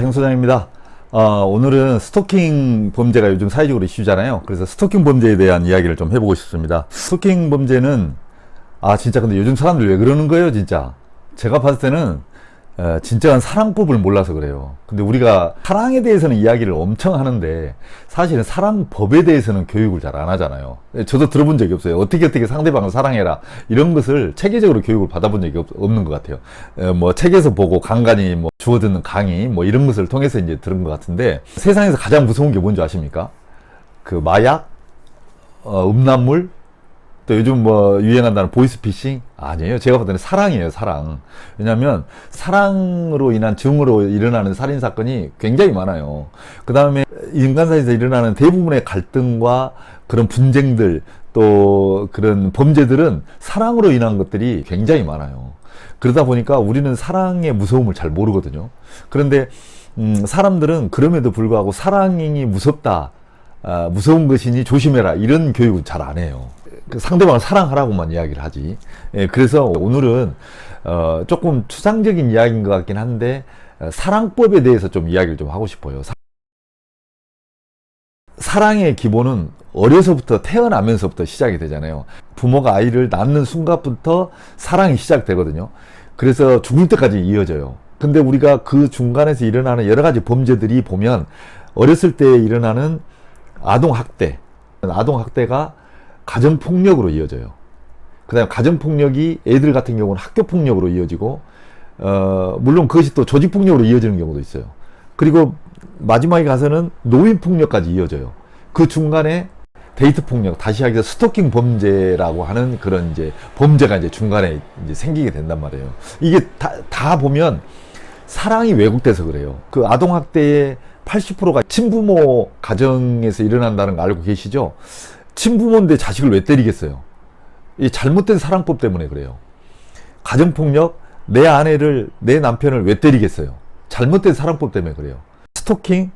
행 소장입니다. 오늘은 스토킹 범죄가 요즘 사회적으로 이슈잖아요. 그래서 스토킹 범죄에 대한 이야기를 좀 해보고 싶습니다. 스토킹 범죄는 진짜 근데 요즘 사람들 왜 그러는 거예요 진짜. 제가 봤을 때는 진짜한 사랑법을 몰라서 그래요. 근데 우리가 사랑에 대해서는 이야기를 엄청 하는데 사실은 사랑법에 대해서는 교육을 잘 안 하잖아요. 저도 들어본 적이 없어요. 어떻게 상대방을 사랑해라 이런 것을 체계적으로 교육을 받아본 적이 없는 것 같아요. 뭐 책에서 보고 간간히 뭐 주워 듣는 강의 뭐 이런 것을 통해서 이제 들은 것 같은데, 세상에서 가장 무서운 게 뭔지 아십니까? 그 마약, 음란물, 또 요즘 뭐 유행한다는 보이스피싱? 아니에요. 제가 볼 때는 사랑이에요, 사랑. 왜냐면 사랑으로 인한 증오로 일어나는 살인사건이 굉장히 많아요. 그 다음에 인간 사이에서 일어나는 대부분의 갈등과 그런 분쟁들, 또 그런 범죄들은 사랑으로 인한 것들이 굉장히 많아요. 그러다 보니까 우리는 사랑의 무서움을 잘 모르거든요. 그런데 사람들은 그럼에도 불구하고 사랑이 무섭다, 무서운 것이니 조심해라 이런 교육은 잘 안 해요. 상대방을 사랑하라고만 이야기를 하지. 그래서 오늘은 조금 추상적인 이야기인 것 같긴 한데 사랑법에 대해서 좀 이야기를 좀 하고 싶어요. 사랑의 기본은 어려서부터 태어나면서부터 시작이 되잖아요. 부모가 아이를 낳는 순간부터 사랑이 시작되거든요. 그래서 죽을 때까지 이어져요. 근데 우리가 그 중간에서 일어나는 여러 가지 범죄들이 보면 어렸을 때 일어나는 아동학대가 가정폭력으로 이어져요. 그 다음에 가정폭력이 애들 같은 경우는 학교폭력으로 이어지고, 물론 그것이 또 조직폭력으로 이어지는 경우도 있어요. 그리고 마지막에 가서는 노인폭력까지 이어져요. 그 중간에 데이트폭력, 다시 하기서 스토킹 범죄라고 하는 그런 이제 범죄가 이제 중간에 이제 생기게 된단 말이에요. 이게 다 보면 사랑이 왜곡돼서 그래요. 그 아동학대의 80%가 친부모 가정에서 일어난다는 거 알고 계시죠? 친부모인데 자식을 왜 때리겠어요? 이 잘못된 사랑법 때문에 그래요. 가정폭력, 내 아내를, 내 남편을 왜 때리겠어요? 잘못된 사랑법 때문에 그래요. 스토킹,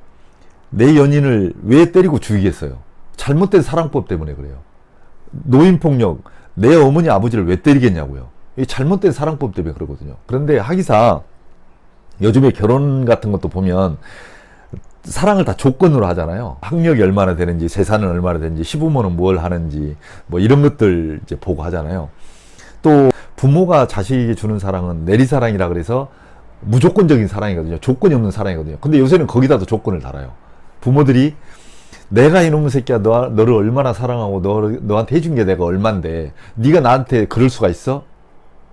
내 연인을 왜 때리고 죽이겠어요? 잘못된 사랑법 때문에 그래요. 노인폭력, 내 어머니 아버지를 왜 때리겠냐고요. 이 잘못된 사랑법 때문에 그러거든요. 그런데 하기사 요즘에 결혼 같은 것도 보면 사랑을 다 조건으로 하잖아요. 학력이 얼마나 되는지, 재산은 얼마나 되는지, 시부모는 뭘 하는지, 뭐 이런 것들 이제 보고 하잖아요. 또 부모가 자식에게 주는 사랑은 내리사랑이라 그래서 무조건적인 사랑이거든요. 조건이 없는 사랑이거든요. 근데 요새는 거기다도 조건을 달아요. 부모들이 내가 이놈의 새끼야, 너를 얼마나 사랑하고 너한테 해준 게 내가 얼만데 네가 나한테 그럴 수가 있어?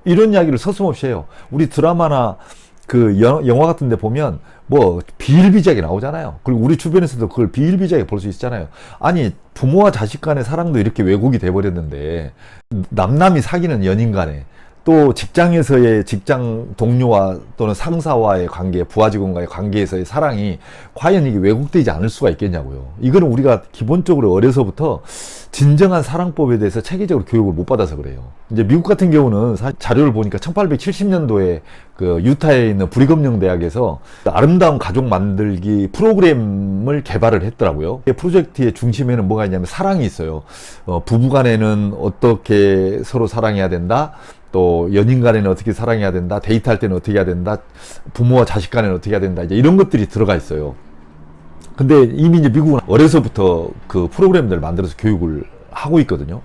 이런 이야기를 서슴없이 해요. 우리 드라마나 그 영화 같은 데 보면 뭐 비일비재하게 나오잖아요. 그리고 우리 주변에서도 그걸 비일비재하게 볼 수 있잖아요. 아니, 부모와 자식 간의 사랑도 이렇게 왜곡이 돼버렸는데 남남이 사귀는 연인 간에, 또 직장에서의 직장 동료와 또는 상사와의 관계, 부하 직원과의 관계에서의 사랑이 과연 이게 왜곡되지 않을 수가 있겠냐고요. 이거는 우리가 기본적으로 어려서부터 진정한 사랑법에 대해서 체계적으로 교육을 못 받아서 그래요. 이제 미국 같은 경우는 자료를 보니까 1870년도에 그 유타에 있는 브리검영 대학에서 아름다운 가족 만들기 프로그램을 개발을 했더라고요. 이 프로젝트의 중심에는 뭐가 있냐면 사랑이 있어요. 부부간에는 어떻게 서로 사랑해야 된다, 또 연인 간에는 어떻게 사랑해야 된다, 데이트할 때는 어떻게 해야 된다, 부모와 자식 간에는 어떻게 해야 된다, 이제 이런 것들이 들어가 있어요. 근데 이미 이제 미국은 어려서부터 그 프로그램들을 만들어서 교육을 하고 있거든요.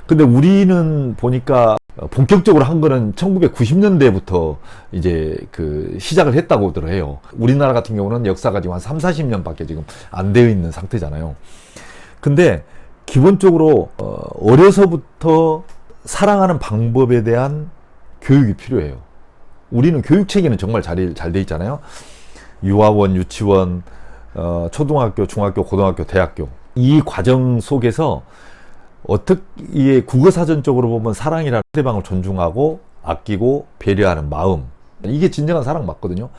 근데 우리는 보니까 본격적으로 한 거는 1990년대부터 이제 그 시작을 했다고들 해요. 우리나라 같은 경우는 역사가 지금 한 30-40년밖에 지금 안 되어 있는 상태잖아요. 근데 기본적으로 어려서부터 사랑하는 방법에 대한 교육이 필요해요. 우리는 교육 체계는 정말 잘 돼 있잖아요. 유아원, 유치원, 초등학교, 중학교, 고등학교, 대학교, 이 과정 속에서 어떻게 국어사전적으로 보면 사랑이라는 상대방을 존중하고 아끼고 배려하는 마음, 이게 진정한 사랑 맞거든요.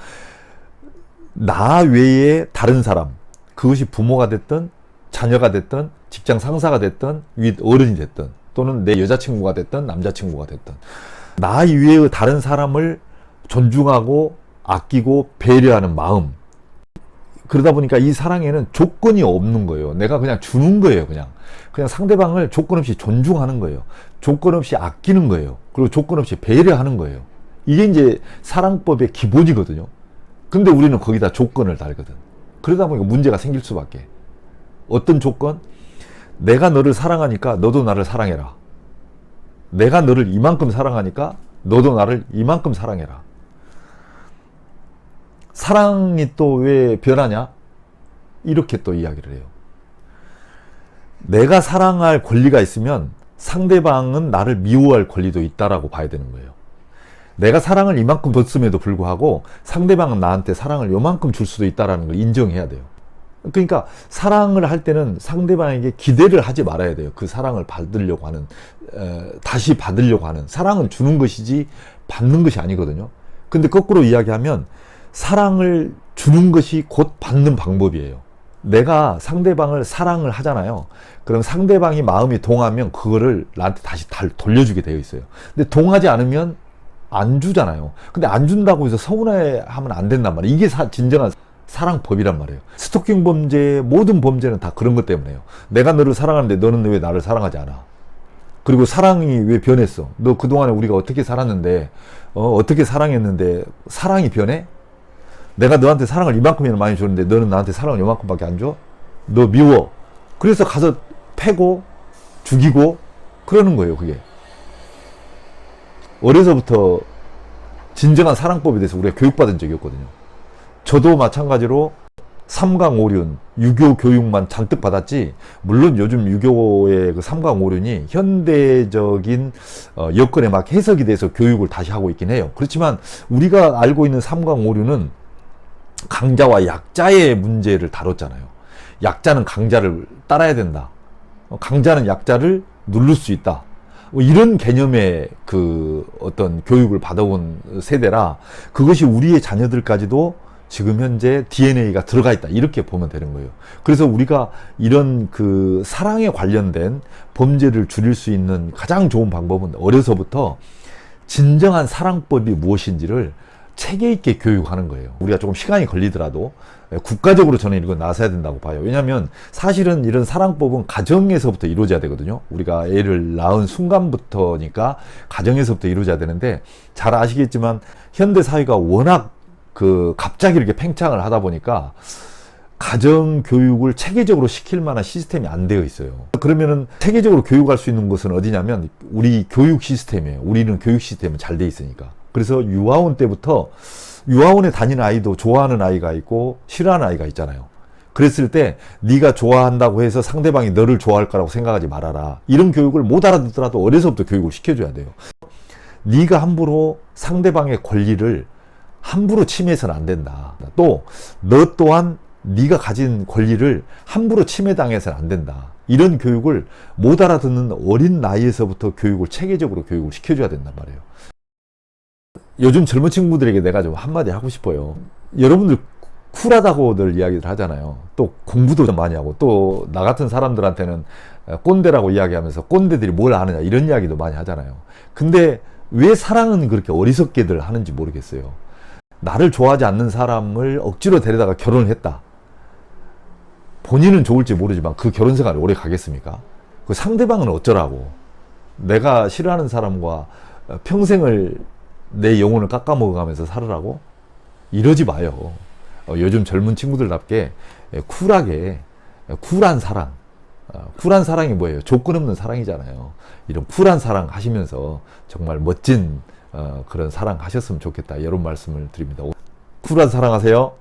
나 외에 다른 사람, 그것이 부모가 됐든 자녀가 됐든 직장 상사가 됐든 윗 어른이 됐든 또는 내 여자친구가 됐든 남자친구가 됐든 나 이외의 다른 사람을 존중하고 아끼고 배려하는 마음, 그러다 보니까 이 사랑에는 조건이 없는 거예요. 내가 그냥 주는 거예요. 그냥 상대방을 조건 없이 존중하는 거예요. 조건 없이 아끼는 거예요. 그리고 조건 없이 배려하는 거예요. 이게 이제 사랑법의 기본이거든요. 근데 우리는 거기다 조건을 달거든. 그러다 보니까 문제가 생길 수밖에. 어떤 조건? 내가 너를 사랑하니까 너도 나를 사랑해라. 내가 너를 이만큼 사랑하니까 너도 나를 이만큼 사랑해라. 사랑이 또 왜 변하냐? 이렇게 또 이야기를 해요. 내가 사랑할 권리가 있으면 상대방은 나를 미워할 권리도 있다라고 봐야 되는 거예요. 내가 사랑을 이만큼 줬음에도 불구하고 상대방은 나한테 사랑을 요만큼 줄 수도 있다는 걸 인정해야 돼요. 그러니까 사랑을 할 때는 상대방에게 기대를 하지 말아야 돼요. 그 사랑을 받으려고 하는, 다시 받으려고 하는. 사랑은 주는 것이지 받는 것이 아니거든요. 근데 거꾸로 이야기하면 사랑을 주는 것이 곧 받는 방법이에요. 내가 상대방을 사랑을 하잖아요. 그럼 상대방이 마음이 동하면 그거를 나한테 다시 돌려주게 되어 있어요. 근데 동하지 않으면 안 주잖아요. 근데 안 준다고 해서 서운해하면 안 된단 말이에요. 이게 진정한 사랑법이란 말이에요. 스토킹 범죄, 모든 범죄는 다 그런 것 때문에요. 내가 너를 사랑하는데 너는 왜 나를 사랑하지 않아? 그리고 사랑이 왜 변했어? 너 그동안에 우리가 어떻게 살았는데, 어떻게 사랑했는데 사랑이 변해? 내가 너한테 사랑을 이만큼이나 많이 줬는데 너는 나한테 사랑을 이만큼밖에 안 줘? 너 미워. 그래서 가서 패고 죽이고 그러는 거예요. 그게 어려서부터 진정한 사랑법에 대해서 우리가 교육받은 적이 없거든요. 저도 마찬가지로 삼강오륜, 유교 교육만 잔뜩 받았지, 물론 요즘 유교의 그 삼강오륜이 현대적인 여건에 막 해석이 돼서 교육을 다시 하고 있긴 해요. 그렇지만 우리가 알고 있는 삼강오륜은 강자와 약자의 문제를 다뤘잖아요. 약자는 강자를 따라야 된다. 강자는 약자를 누를 수 있다. 이런 개념의 그 어떤 교육을 받아온 세대라 그것이 우리의 자녀들까지도 지금 현재 DNA가 들어가 있다. 이렇게 보면 되는 거예요. 그래서 우리가 이런 그 사랑에 관련된 범죄를 줄일 수 있는 가장 좋은 방법은 어려서부터 진정한 사랑법이 무엇인지를 체계 있게 교육하는 거예요. 우리가 조금 시간이 걸리더라도 국가적으로 저는 이건 나서야 된다고 봐요. 왜냐하면 사실은 이런 사랑법은 가정에서부터 이루어져야 되거든요. 우리가 애를 낳은 순간부터니까 가정에서부터 이루어져야 되는데, 잘 아시겠지만 현대 사회가 워낙 그 갑자기 이렇게 팽창을 하다 보니까 가정 교육을 체계적으로 시킬 만한 시스템이 안 되어 있어요. 그러면은 체계적으로 교육할 수 있는 곳은 어디냐면 우리 교육 시스템이에요. 우리는 교육 시스템은 잘 돼 있으니까. 그래서 유아원 때부터, 유아원에 다니는 아이도 좋아하는 아이가 있고 싫어하는 아이가 있잖아요. 그랬을 때 네가 좋아한다고 해서 상대방이 너를 좋아할 거라고 생각하지 말아라. 이런 교육을 못 알아듣더라도 어려서부터 교육을 시켜줘야 돼요. 네가 함부로 상대방의 권리를 함부로 침해해서는 안 된다. 또 너 또한 네가 가진 권리를 함부로 침해당해서는 안 된다. 이런 교육을 못 알아듣는 어린 나이에서부터 체계적으로 교육을 시켜줘야 된단 말이에요. 요즘 젊은 친구들에게 내가 좀 한마디 하고 싶어요. 여러분들 쿨하다고들 이야기를 하잖아요. 또 공부도 좀 많이 하고, 또 나 같은 사람들한테는 꼰대라고 이야기하면서 꼰대들이 뭘 아느냐 이런 이야기도 많이 하잖아요. 근데 왜 사랑은 그렇게 어리석게들 하는지 모르겠어요. 나를 좋아하지 않는 사람을 억지로 데려다가 결혼을 했다. 본인은 좋을지 모르지만 그 결혼 생활이 오래 가겠습니까? 그 상대방은 어쩌라고. 내가 싫어하는 사람과 평생을 내 영혼을 깎아먹어가면서 살으라고? 이러지 마요. 요즘 젊은 친구들답게 쿨하게, 쿨한 사랑. 쿨한 사랑이 뭐예요? 조건 없는 사랑이잖아요. 이런 쿨한 사랑 하시면서 정말 멋진 그런 사랑 하셨으면 좋겠다. 이런 말씀을 드립니다. 쿨한 사랑 하세요.